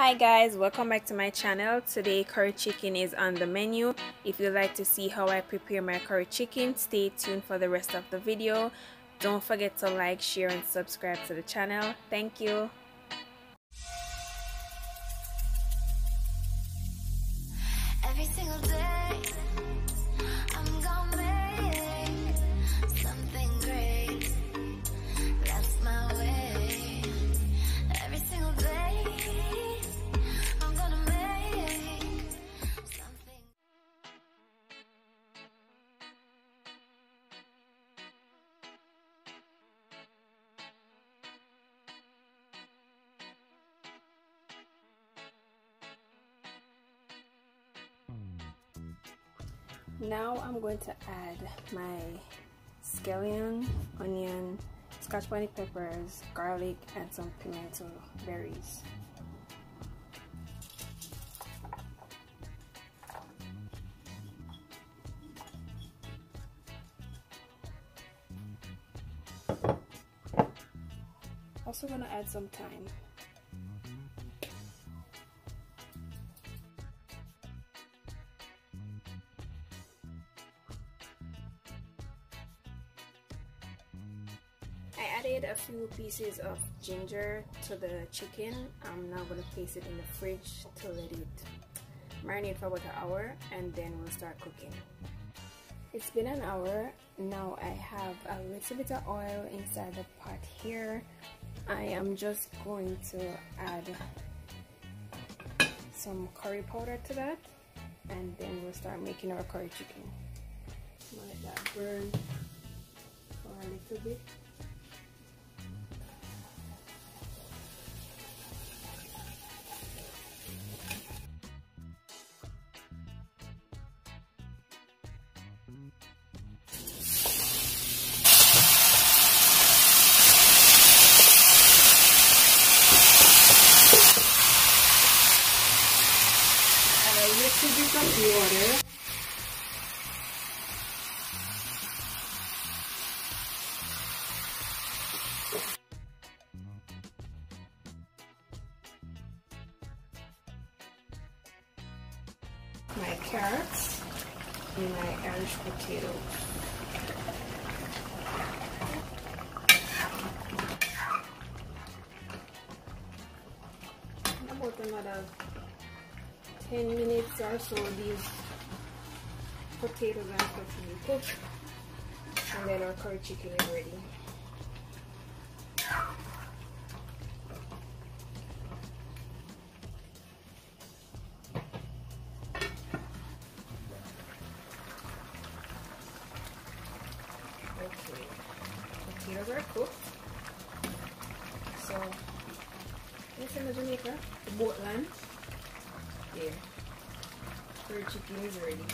Hi guys, welcome back to my channel. Today curry chicken is on the menu. If you'd like to see how I prepare my curry chicken, stay tuned for the rest of the video. Don't forget to like, share and subscribe to the channel. Thank you. Every single day I'm gonna make something great. That's my way. Every single day I'm gonna make something. Now I'm going to add my scallion, onion, scotch bonnet peppers, garlic and some pimento berries. Also gonna add some thyme. I added a few pieces of ginger to the chicken. I'm now going to place it in the fridge to let it marinate for about an hour and then we'll start cooking. It's been an hour. Now I have a little bit of oil inside the pot here. I am just going to add some curry powder to that and then we'll start making our curry chicken. Let that burn for a little bit. Little bit of water. My carrots and my Irish potatoes. About another 10 minutes or so, these potatoes and stuff will be cooked, and then our curry chicken is ready. Okay, potatoes are cooked. So, this in Jamaica, the boat land. There, curry chicken is ready.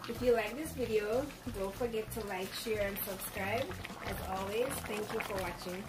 If you like this video, don't forget to like, share and subscribe. As always, thank you for watching.